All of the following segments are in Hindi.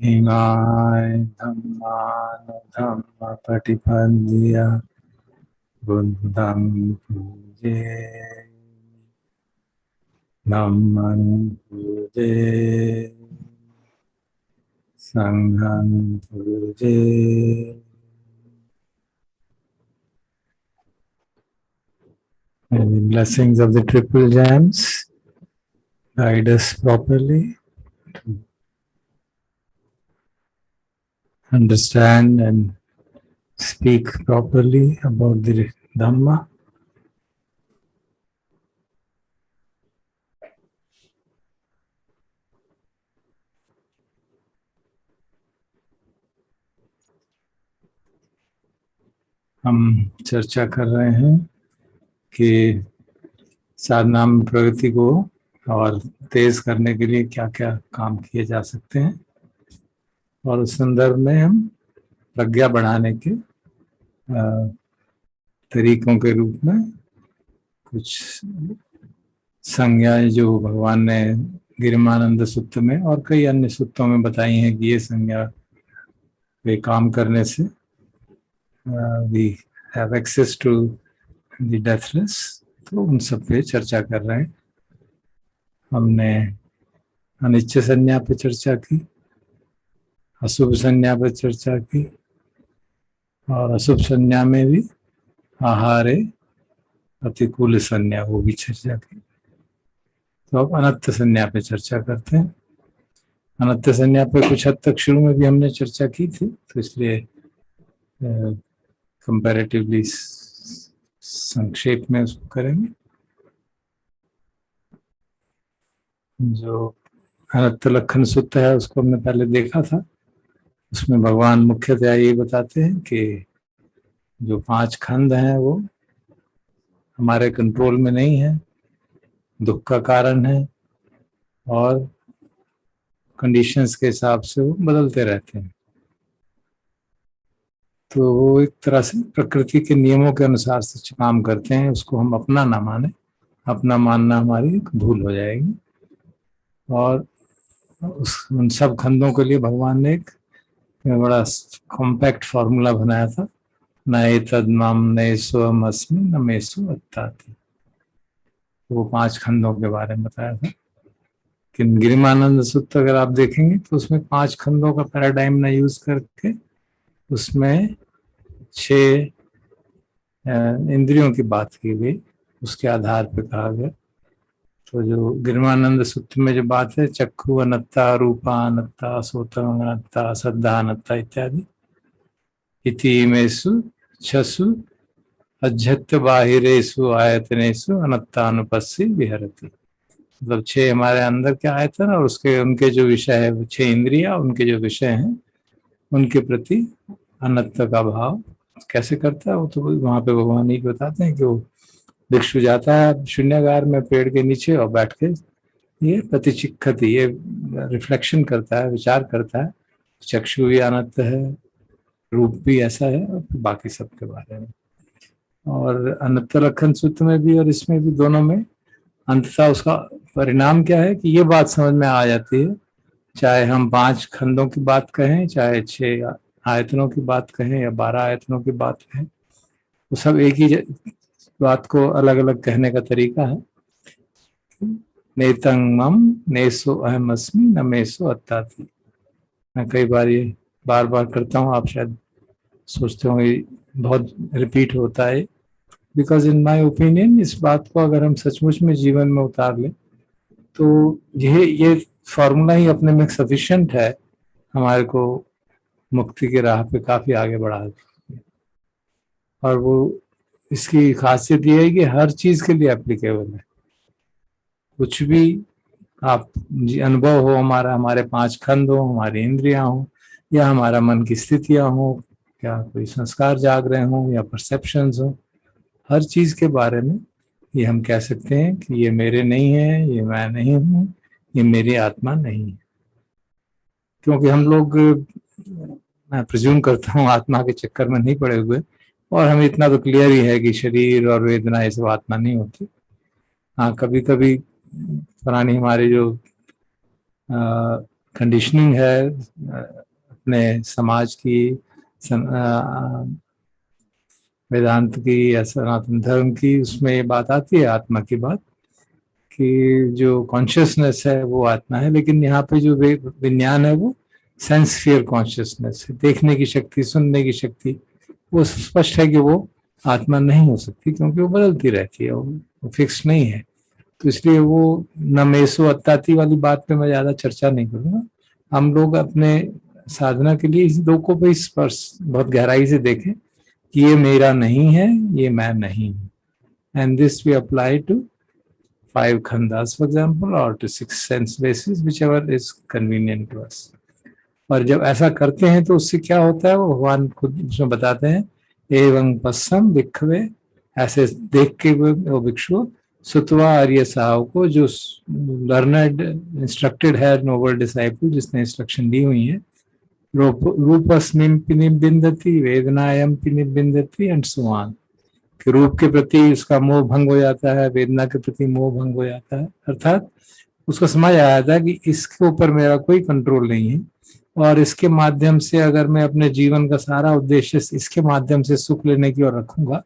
इमाय धम्मानुधम्मपटिपन्या बुद्धं पूजे धम्मं पूजे संघं पूजे। May the blessings of the triple gems guide us properly to understand and speak properly about the Dhamma. हम चर्चा कर रहे हैं कि साधना में प्रगति को और तेज करने के लिए क्या क्या काम किए जा सकते हैं, और उस संदर्भ में हम प्रज्ञा बढ़ाने के तरीकों के रूप में कुछ संज्ञाएं जो भगवान ने गिरिमानंद सूत्र में और कई अन्य सूत्रों में बताई हैं कि ये संज्ञा वे काम करने से we have access to the deathless, तो उन सब पे चर्चा कर रहे हैं। हमने अनिच्छ संज्ञा पे चर्चा की, अशुभ संज्ञा पे चर्चा की, और अशुभ संज्ञा में भी आहारे प्रतिकूल संज्ञा वो भी चर्चा की। तो अब अनंत संज्ञा पे चर्चा करते हैं। अनंत संज्ञा पे कुछ हद तक शुरू में भी हमने चर्चा की थी, तो इसलिए कंपैरेटिवली संक्षेप में उसको करेंगे। जो अनंत लक्षण सूत्र है उसको हमने पहले देखा था। उसमें भगवान मुख्यतया ये बताते हैं कि जो 5 खंड हैं वो हमारे कंट्रोल में नहीं है, दुख का कारण है और कंडीशंस के हिसाब से वो बदलते रहते हैं। तो वो एक तरह से प्रकृति के नियमों के अनुसार से काम करते हैं, उसको हम अपना ना माने। अपना मानना हमारी एक भूल हो जाएगी। और उन सब खंडों के लिए भगवान ने एक बड़ा कॉम्पैक्ट फॉर्मूला बनाया था, न एतद् माम न स्वयं अस्मि न मेषु अत्ताति। वो 5 खंडों के बारे में बताया था। कि गिरिमानंद सूत्र अगर आप देखेंगे तो उसमें 5 खंडों का पैराडाइम ना यूज करके उसमें 6 इंद्रियों की बात की गई, उसके आधार पर कहा गया। तो जो गिरिमानंद सूत्र में जो बात है, चक्षु अनत्ता, रूपा अनत्ता, सोतम अनत्ता, श्रद्धा अनत्ता इत्यादि, इतिमेषु छसु अध्यत्त बाहिरेषु आयतनेषु अनत्तानुपस्सी विहरति। मतलब 6 हमारे अंदर के आयतन और उसके उनके जो विषय है, 6 इंद्रिया, उनके जो विषय हैं उनके प्रति अनत्त का भाव कैसे करता है वो तो वहां पे भगवान ही बताते हैं कि वो भिक्षु जाता है शून्यागार में पेड़ के नीचे और बैठ के ये प्रतिचिक्खति, ये रिफ्लेक्शन करता है, विचार करता है। चक्षु भी अनंत है, रूप भी ऐसा है, और बाकी सब के बारे में। और अनंत लक्षण सूत्र में भी और इसमें भी, दोनों में अंततः उसका परिणाम क्या है कि ये बात समझ में आ जाती है, चाहे हम 5 खंडों की बात कहें, चाहे 6 आयतनों की बात कहें या 12 आयतनों की बात कहें, तो सब एक ही बात को अलग अलग कहने का तरीका है। नेतं मम नेसो अहम अस्मि न मेसो अत्ताति। मैं कई बार ये बार बार करता हूँ, आप शायद सोचते होंगे बहुत रिपीट होता है, बिकॉज इन माय ओपिनियन इस बात को अगर हम सचमुच में जीवन में उतार लें तो ये फॉर्मूला ही अपने में सफिशिएंट है हमारे को मुक्ति के राह पे काफी आगे बढ़ा देती है। और वो इसकी खासियत ये है कि हर चीज के लिए एप्लीकेबल है। कुछ भी आप अनुभव हो, हमारे 5 खंड हो, हमारी इंद्रियां हो, या हमारा मन की स्थितियां हो, या कोई संस्कार जाग रहे हो, या परसेप्शंस हो, हर चीज के बारे में ये हम कह सकते हैं कि ये मेरे नहीं है, ये मैं नहीं हूँ, ये मेरी आत्मा नहीं है। क्योंकि हम लोग, मैं प्रिज्यूम करता हूँ, आत्मा के चक्कर में नहीं पड़े हुए, और हमें इतना तो क्लियर ही है कि शरीर और वेदना ये सब आत्मा नहीं होती। हाँ, कभी कभी पुरानी हमारी जो कंडीशनिंग है अपने समाज की, वेदांत की या सनातन धर्म की, उसमें ये बात आती है आत्मा की बात, कि जो कॉन्शियसनेस है वो आत्मा है, लेकिन यहाँ पे जो विज्ञान है वो सेंसफियर कॉन्शियसनेस है, देखने की शक्ति, सुनने की शक्ति। वो स्पष्ट है कि वो आत्मा नहीं हो सकती, क्योंकि वो बदलती रहती है, वो फिक्स नहीं है। तो इसलिए वो नमेसो अत्ताति वाली बात पे मैं ज्यादा चर्चा नहीं करूंगा। हम लोग अपने साधना के लिए इस दो को भी स्पर्श बहुत गहराई से देखें कि ये मेरा नहीं है, ये मैं नहीं हूँ। And this we apply to 5 khandas for example, or to 6 sense bases, whichever is convenient to us. और जब ऐसा करते हैं तो उससे क्या होता है, वो भगवान खुद उसमें बताते हैं, एवं पश्चम भिक्षवे, ऐसे देख के वो भिक्षु सुतवा आर्य साहब को, जो लर्नड इंस्ट्रक्टेड है नोबल डिसाइपल, जिसने इंस्ट्रक्शन दी हुई है, रूपस्मिन पिनिबिंदति वेदनायम पिनिबिंदति एंड सो ऑन, कि रूप के प्रति उसका मोह भंग हो जाता है, वेदना के प्रति मोह भंग हो जाता है, अर्थात उसको समझ आया था कि इसके ऊपर मेरा कोई कंट्रोल नहीं है, और इसके माध्यम से अगर मैं अपने जीवन का सारा उद्देश्य इसके माध्यम से सुख लेने की ओर रखूंगा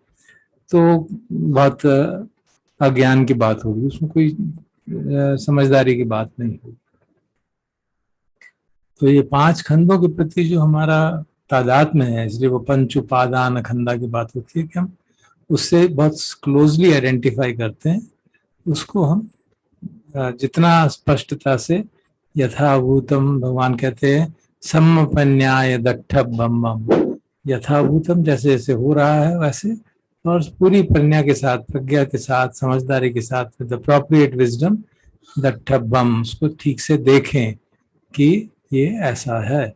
तो बहुत अज्ञान की बात होगी, उसमें कोई समझदारी की बात नहीं होगी। तो ये 5 खंडों के प्रति जो हमारा तादाद में है, इसलिए वो पंच उपादान खंडा की बात होती है कि हम उससे बहुत क्लोजली आइडेंटिफाई करते हैं, उसको हम जितना स्पष्टता से यथाभूतम, भगवान कहते हैं सम्मपन्याय दट्ठ ब्रह्मम, यथाभूतम जैसे जैसे हो रहा है वैसे, और पूरी प्रज्ञा के साथ, प्रज्ञा के साथ, समझदारी के साथ, द अप्रोप्रिएट विजडम दट्ठ ब्रह्म, उसको ठीक से देखें कि ये ऐसा है।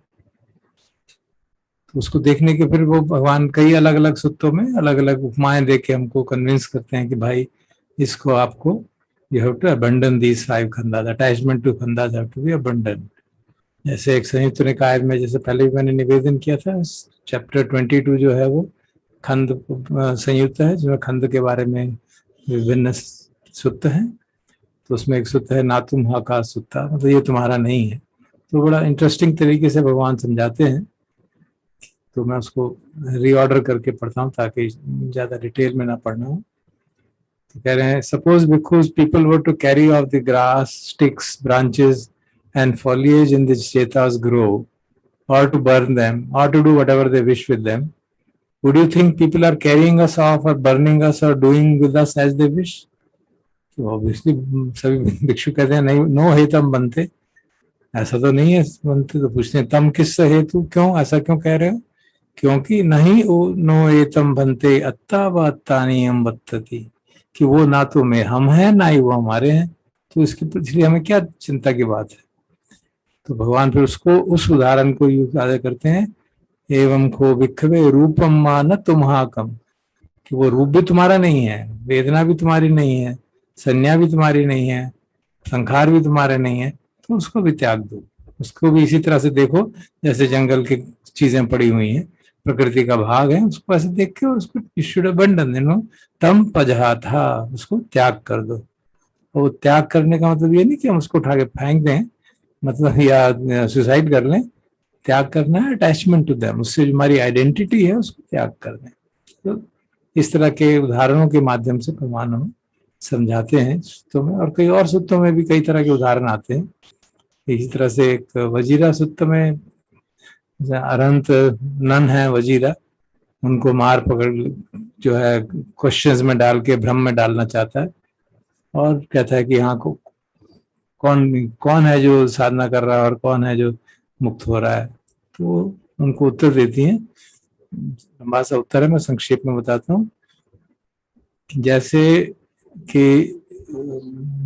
तो उसको देखने के फिर वो भगवान कई अलग अलग सूत्रों में अलग अलग उपमाएं देके हमको कन्विंस करते हैं कि भाई इसको आपको, you have to abandon these 5 khandas, attachment to khandas have to be abandoned। जैसे एक संयुक्त निकाय में, जैसे पहले भी मैंने निवेदन किया था, चैप्टर 22 जो है वो खंड संयुक्त है, जिसमें खंड के बारे में विभिन्न सूत्र हैं। तो उसमें एक सूत्र है ना तुम का सूत्र, मतलब ये तुम्हारा नहीं है। तो बड़ा इंटरेस्टिंग तरीके से भगवान समझाते हैं, तो मैं उसको रीऑर्डर करके पढ़ता हूँ ताकि ज़्यादा डिटेल में ना पढ़ना हो। तो कह रहे हैं, suppose because people were to carry off the grass, sticks, branches and foliage in the chetas grove, or to burn them, or to do whatever they wish with them, would you think people are carrying us off or burning us or doing with us as they wish? तो ऑब्वियसली सभी भिक्षु कहते हैं नहीं, नो हेतम बनते, ऐसा तो नहीं है बनते। तो पूछते हैं तम किस हेतु, क्यों ऐसा क्यों कह रहे हो? क्योंकि नहीं नो एतम बनते अत्ता व अत्तानियम बत्तति, कि वो ना तो में हम हैं ना ही वो हमारे हैं, तो इसलिए हमें क्या चिंता की बात है। तो भगवान फिर उसको, उस उदाहरण को यूज ज्यादा करते हैं, एवं खो भिक्षवे रूपम मान तुम्हाकम, कि वो रूप भी तुम्हारा नहीं है, वेदना भी तुम्हारी नहीं है, संज्ञा भी तुम्हारी नहीं है, संखार भी तुम्हारे नहीं है, तो उसको भी त्याग दो। उसको भी इसी तरह से देखो जैसे जंगल की चीजें पड़ी हुई हैं, प्रकृति का भाग है, उसको ऐसे देख के उसको शुड अबंडन देनो, तम पजहा था, उसको त्याग कर दो। और वो त्याग करने का मतलब ये नहीं कि हम उसको उठा के फेंक दें, मतलब या सुसाइड कर लें। त्याग करना है अटैचमेंट टू देम, उससे जो हमारी आइडेंटिटी है उसको त्याग कर दें। तो इस तरह के उदाहरणों के माध्यम से भगवान हमें समझाते हैं सूत्रों में, और कई और सूत्रों में भी कई तरह के उदाहरण आते हैं। इसी तरह से एक वजीरा सूत्र में अनंत नन है वजीरा, उनको मार पकड़ जो है क्वेश्चंस में डाल के भ्रम में डालना चाहता है, और कहता है कि यहाँ को कौन है जो साधना कर रहा है और कौन है जो मुक्त हो रहा है। तो उनको उत्तर देती हैं, लंबा सा उत्तर है, मैं संक्षेप में बताता हूँ। जैसे कि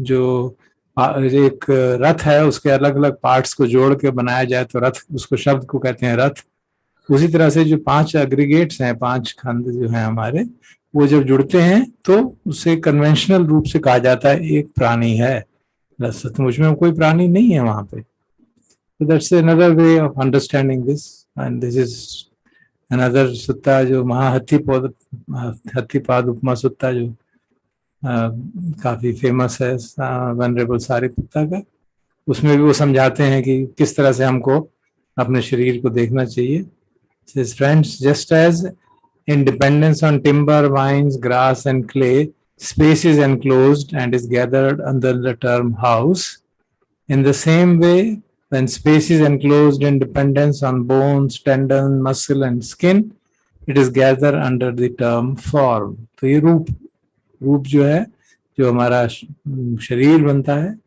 जो एक रथ है, उसके अलग अलग पार्ट्स को जोड़ के बनाया जाए तो रथ, उसको शब्द को कहते हैं रथ। उसी तरह से जो 5 एग्रीगेट्स हैं, 5 खंड जो हैं हमारे, वो जब जुड़ते हैं तो उसे कन्वेंशनल रूप से कहा जाता है एक प्राणी है। सचमुच में कोई प्राणी नहीं है वहां पे। So that's another way of understanding this, and this is another sutta जो हत्तीपाद उपमा सुत्ता जो काफी फेमस है वनरेबल सारिपुत्ता का। उसमें भी वो समझाते हैं कि किस तरह से हमको अपने शरीर को देखना चाहिए. Says friends, just as in dependence on timber, vines, grass and clay, space is enclosed and is gathered under the term house. In the same way, when space is enclosed in dependence on bones, tendon, muscle and skin, it is gathered under the term form. तो ये रूप जो है, जो हमारा शरीर बनता है,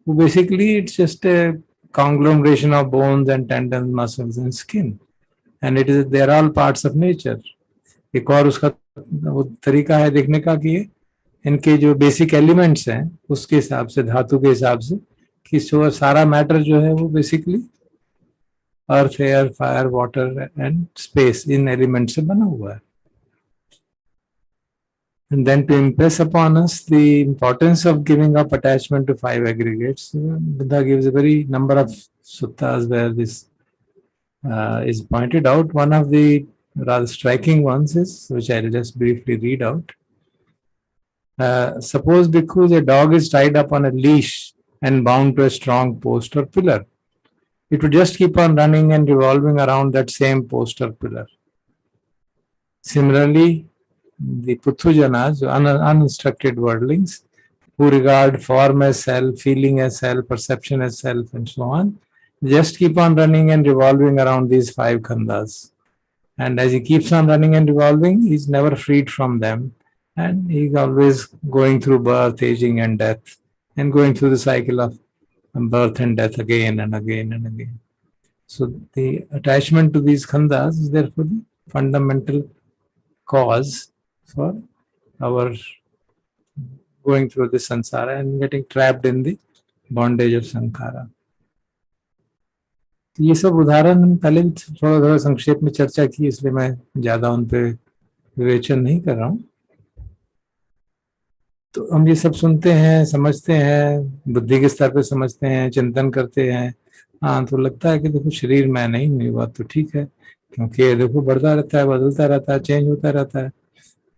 वो basically it's just a conglomeration of bones and tendons, muscles and skin, and they are all parts of nature. एक और उसका वो तरीका है देखने का कि इनके जो बेसिक एलिमेंट्स हैं उसके हिसाब से, धातु के हिसाब से, कि सारा मैटर जो है वो basically earth, air, fire, water and space, in element से बना हुआ है. And then to impress upon us the importance of giving up attachment to 5 aggregates, Buddha gives a very number of suttas where this is pointed out. One of the rather striking ones is, which I'll just briefly read out. Suppose, bhikkhus, a dog is tied up on a leash and bound to a strong post or pillar. It would just keep on running and revolving around that same post or pillar. Similarly, the Puthujanas, uninstructed worldlings, who regard form as self, feeling as self, perception as self, and so on, just keep on running and revolving around these 5 khandhas. And as he keeps on running and revolving, he's never freed from them. And he's always going through birth, aging, and death, and going through the cycle of birth and death again and again and again. So the attachment to these khandhas is therefore the fundamental cause for our going through this samsara and getting trapped in the bondage of sankhara. ये सब उदाहरण हम पहले भी थोड़ा संक्षेप में चर्चा की, इसलिए मैं ज्यादा उन पे विवेचन नहीं कर रहा हूँ. तो हम ये सब सुनते हैं, समझते हैं, बुद्धि के स्तर पे समझते हैं, चिंतन करते हैं. हाँ, तो लगता है कि देखो शरीर मैं नहीं हूँ, ये बात तो ठीक है, क्योंकि देखो बढ़ता रहता है, बदलता रहता है, चेंज होता रहता है.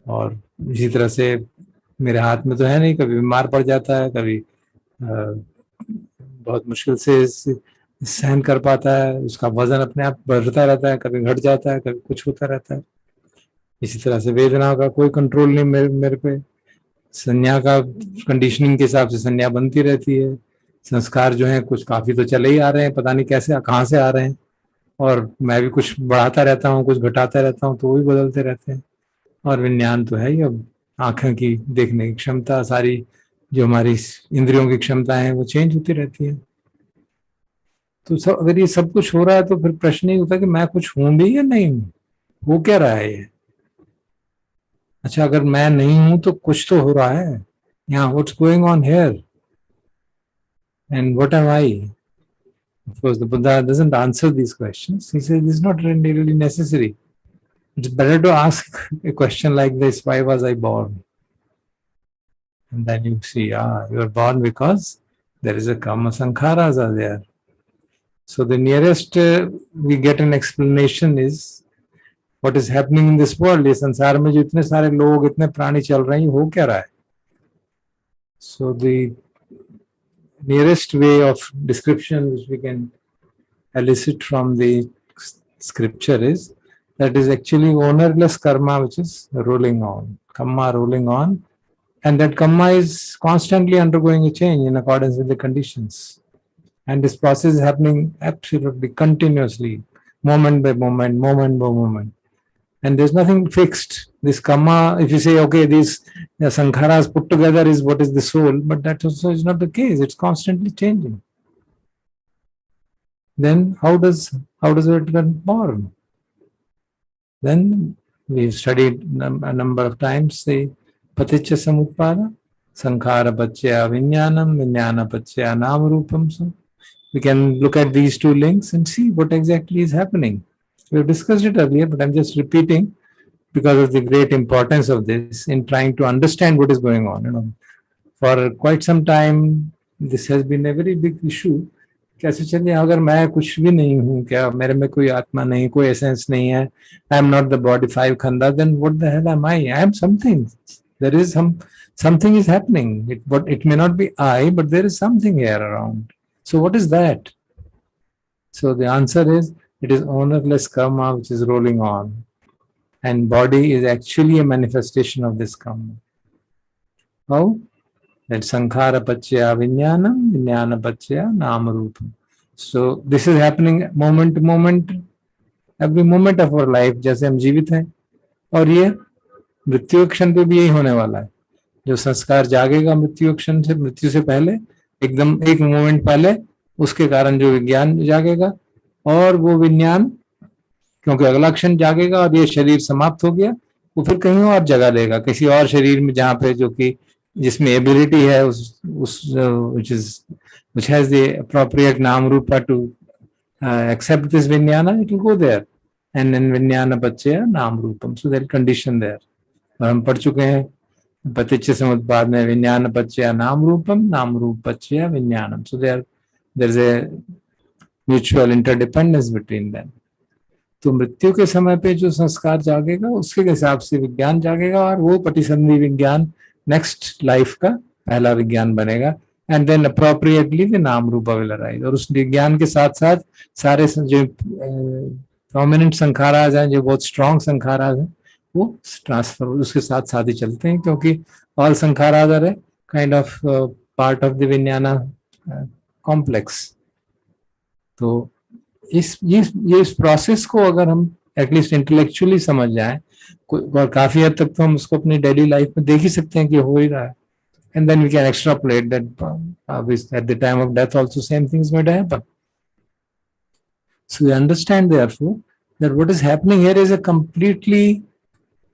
और इसी तरह से मेरे हाथ में तो है नहीं, कभी बीमार पड़ जाता है, कभी बहुत मुश्किल से सहन कर पाता है, उसका वजन अपने आप बढ़ता रहता है, कभी घट जाता है, कभी कुछ होता रहता है. इसी तरह से वेदनाओं का कोई कंट्रोल नहीं मेरे पे. संज्ञा का कंडीशनिंग के हिसाब से संज्ञा बनती रहती है. संस्कार जो है कुछ काफी तो चले ही आ रहे हैं, पता नहीं कैसे कहाँ से आ रहे हैं, और मैं भी कुछ बढ़ाता रहता हूँ, कुछ घटाता रहता हूँ, तो वो भी बदलते रहते हैं. और विज्ञान तो है ही, अब आंखें की देखने की क्षमता, सारी जो हमारी इंद्रियों की क्षमता है वो चेंज होती रहती है. तो सब अगर ये सब कुछ हो रहा है तो फिर प्रश्न ही होता है कि मैं कुछ हूं भी या नहीं हूं, हो क्या रहा है ये. अच्छा, अगर मैं नहीं हूं तो कुछ तो हो रहा है यहाँ. What's going on here and what am I? Of course, the Buddha doesn't answer these questions. He says this is not really necessary. It's better to ask a question like this: why was I born? And then you see, you are born because there is a karma sankharas are there. So the nearest we get an explanation is what is happening in this world. इस संसार में जो इतने सारे लोग, इतने प्राणी चल रहे हैं, हो क्या रहा है? So the nearest way of description which we can elicit from the scripture is that is actually ownerless karma which is rolling on, karma rolling on, and that karma is constantly undergoing a change in accordance with the conditions. And this process is happening absolutely continuously, moment by moment, moment by moment. And there's nothing fixed. This karma, if you say, okay, these sankharas put together is what is the soul, but that also is not the case. It's constantly changing. Then how does it get born? Then we've studied a number of times the paticca samutpada, sankhara paccaya vijnanam, vijnana paccaya nama rupam. So we can look at these two links and see what exactly is happening. We've discussed it earlier, but I'm just repeating because of the great importance of this in trying to understand what is going on. For quite some time, this has been a very big issue. कैसे चलिए, अगर मैं कुछ भी नहीं हूँ, क्या मेरे में कोई आत्मा नहीं, कोई एसेंस नहीं है, I am not the body, 5 khandhas, then what the hell am I? I am something. There is something is happening. It may not be I, but there is something here around. So what is that? So the answer is, it is ownerless karma which is rolling on. And body is actually a manifestation of this karma. How? That sankhara pachya vijnanam, vijnana pachya namarupam. So this is happening moment to moment, every moment of our life, जैसे हम जीवित हैं, और ये मृत्यु क्षण पे भी यही होने वाला है. जो संस्कार जागेगा मृत्यु क्षण से, मृत्यु से पहले, एकदम एक मोमेंट पहले, उसके कारण जो विज्ञान जागेगा, और वो विज्ञान क्योंकि अगला क्षण जागेगा और ये शरीर समाप्त हो गया, वो फिर कहीं और जगह लेगा, किसी और शरीर में, जहाँ पे जो कि जिसमें एबिलिटी है, उस which has the appropriate नाम रूपा to accept this vinyana, it will go there. And then vinyana pachya नाम रूपम, so that condition there. और हम पढ़ चुके हैं पतिच्छ समुत्पाद में, विज्ञान पच्चय नाम रूप पच्चय विज्ञानम. So there is a mutual interdependence between them. तो मृत्यु के समय पे जो संस्कार जागेगा, उसके हिसाब से विज्ञान जागेगा, और वो प्रतिसंधि विज्ञान नेक्स्ट लाइफ का पहला विज्ञान बनेगा. एंड देन अप्रोप्रिएटली द नाम रूप विल अराइज. और उस विज्ञान के साथ साथ सारे जो प्रोमिनेंट संखाराज हैं, जो बहुत स्ट्रॉन्ग संखाराज हैं, वो ट्रांसफर उसके साथ साथ ही चलते हैं, क्योंकि ऑल संखाराज are kind of part of the विज्ञाना कॉम्प्लेक्स. तो इस प्रोसेस को अगर हम एटलीस्ट इंटेलेक्चुअली समझ जाएं, और काफी हद तक तो हम उसको अपनी डेली लाइफ में देख ही सकते हैं कि हो ही रहा है. And then we can extrapolate that at the time of death also same things might happen. So we understand therefore that what is happening here is a completely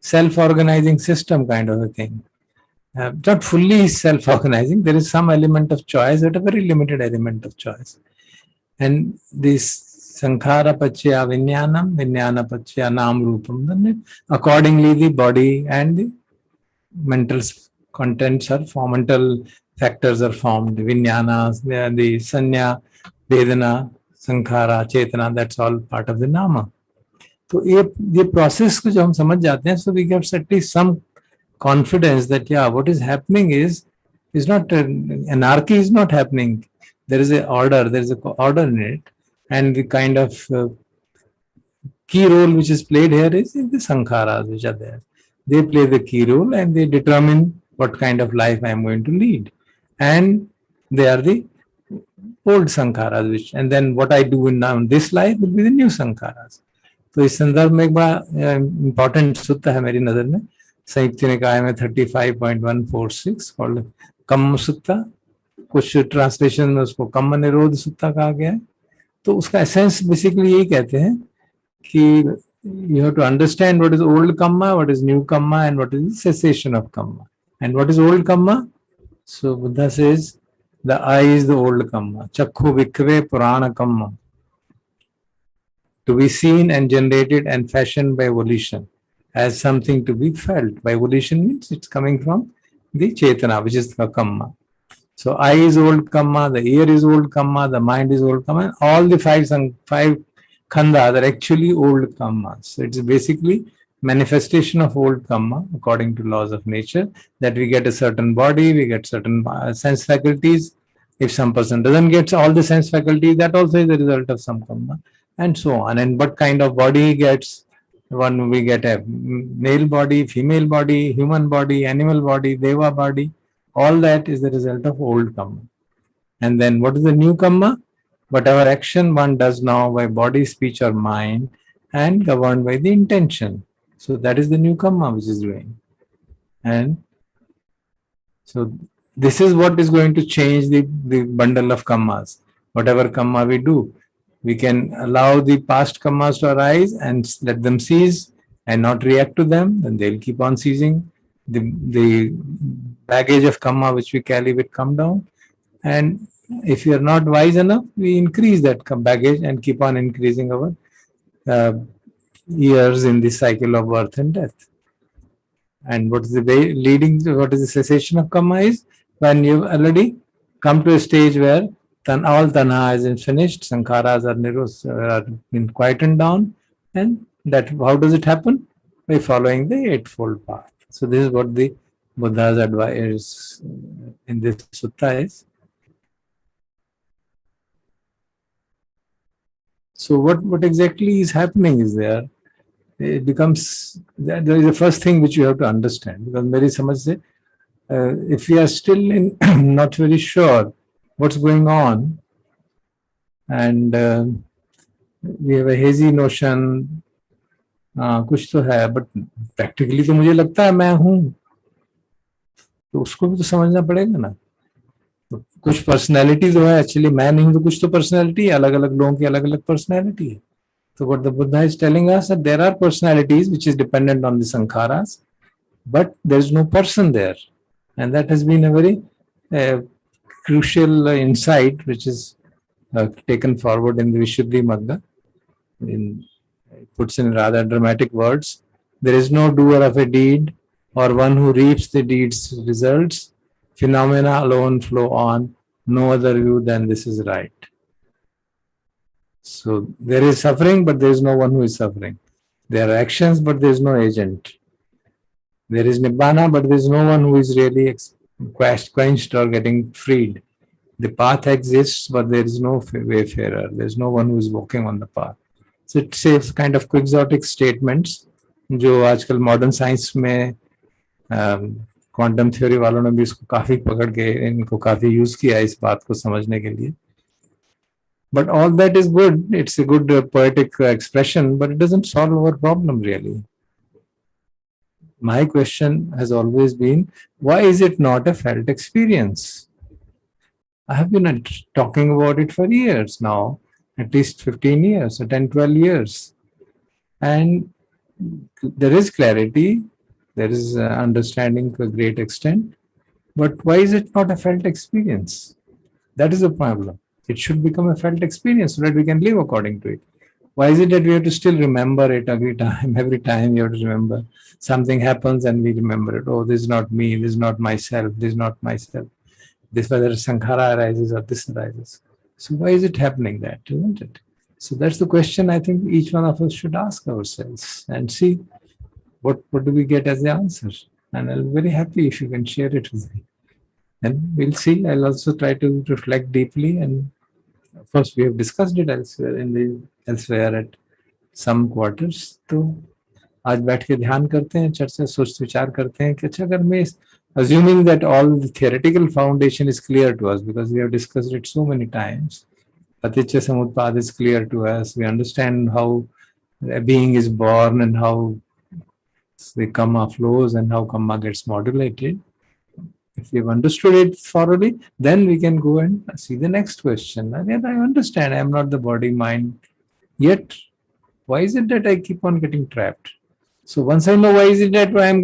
self-organizing system kind of a thing. Not fully self-organizing, there is some element of choice, but a very limited element of choice. And this sankhara pachya vijnanam, vijnana pachya nam rupam, then accordingly the body and the mental contents are formed, mental factors are formed, vijnanas, the sanya, vedana, sankhara, chetana, that's all part of the nama. तो ये प्रोसेस को जब हम समझ जाते हैं, so we get at least some confidence that yeah, what is happening is not anarchy is not happening. There is a order, there is a order in it, and the kind of key role which is played here is the sankharas which are there. They play the key role and they determine what kind of life I am going to lead, and they are the old sankharas, which, and then what I do in now this life will be the new sankharas. तो इस संदर्भ में एक बड़ा इम्पोर्टेंट सूत्र है मेरी नजर में, संयुक्त निकाय में 35.146 कॉल्ड कम्म सूत्र. कुछ ट्रांसलेशन में उसको कम्म निरोध सूत्र कहा गया है. तो उसका एसेंस बेसिकली यही कहते हैं कि you have to understand what is old kamma, what is new kamma, and what is the cessation of kamma. And what is old kamma? So Buddha says the I is the old kamma. Chakhu vikve purana kamma. To be seen and generated and fashioned by volition as something to be felt. By volition means it's coming from the chetana, which is the kamma. So I is old kamma, the ear is old kamma, the mind is old kamma, and all the five khandas are actually old kammas. So it's basically manifestation of old kamma according to laws of nature, that we get a certain body, we get certain sense faculties. If some person doesn't get all the sense faculties, that also is the result of some kamma, and so on. And what kind of body he gets, one we get a male body, female body, human body, animal body, deva body, all that is the result of old kamma. And then what is the new kamma? Whatever action one does now by body, speech or mind, and governed by the intention. So that is the new kamma which is doing. And so this is what is going to change the bundle of kammas. Whatever kamma we do, we can allow the past kammas to arise and let them cease and not react to them, then they'll keep on ceasing. The baggage of kamma which we carry will come down. And if we are not wise enough, we increase that baggage and keep on increasing our years in the cycle of birth and death. And what is the way leading to, what is the cessation of kamma is when you've already come to a stage where all tanha is finished, sankharas are been quietened down, and that how does it happen? By following the eightfold path. So this is what the Buddha's advice in this sutta is. So what exactly is happening is there? It becomes, there is the first thing which you have to understand, because मेरी समझ से if we are still in not very sure what's going on, and we have a hazy notion, कुछ तो है, but practically तो मुझे लगता है मैं हूँ, तो उसको भी तो समझना पड़ेगा ना. तो कुछ पर्सनैलिटी तो है, एक्चुअली मैं नहीं, तो कुछ तो पर्सनैलिटी है, अलग अलग लोगों की अलग अलग पर्सनैलिटी है. So what the Buddha is telling us, that there are personalities which is dependent on the sankharas, but there is no person there. And that has been a very crucial insight which is taken forward in the Vishuddhi Magga. It puts in rather dramatic words. There is no doer of a deed or one who reaps the deed's results. Phenomena alone flow on. No other view than this is right. So there is suffering, but there is no one who is suffering. There are actions, but there is no agent. There is Nibbana, but there is no one who is really quenched or getting freed. The path exists, but there is no wayfarer. There is no one who is walking on the path. So it says kind of quixotic statements, जो आजकल modern science में quantum theory वालों ने भी इसको काफी पकड़ के इनको काफी यूज किया इस बात को समझने के लिए. But all that is good. It's a good poetic expression, but it doesn't solve our problem really. My question has always been, why is it not a felt experience? I have been talking about it for years now, at least 15 years or 10, 12 years. And there is clarity, there is understanding to a great extent, but why is it not a felt experience? That is the problem. It should become a felt experience so that we can live according to it. Why is it that we have to still remember it every time? Every time you have to remember. Something happens and we remember it. Oh, this is not me, this is not myself, this is not myself. This, whether sankhara arises or this arises. So why is it happening that, isn't it? So that's the question I think each one of us should ask ourselves and see what do we get as the answer. And I'll be very happy if you can share it with me. And we'll see. I'll also try to reflect deeply. And of course, we have discussed it elsewhere at some quarters. तो आज बैठ के ध्यान करते हैं, चर्चा सोच विचार करते हैं कि अच्छा अगर मैं assuming that all the theoretical foundation is clear to us because we have discussed it so many times. Paticca Samutpad is clear to us. We understand how a being is born and how the karma flows and how karma gets modulated. If we've understood it thoroughly, then we can go and see the next question. And yet I understand I am not the body, mind. Yet, why is it that I keep on getting trapped? So once I know why is it that I am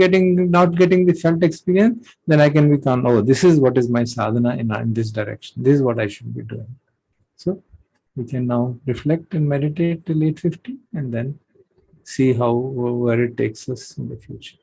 not getting the felt experience, then I can become, oh, this is what is my sadhana in this direction. This is what I should be doing. So we can now reflect and meditate till 8:50 and then see where it takes us in the future.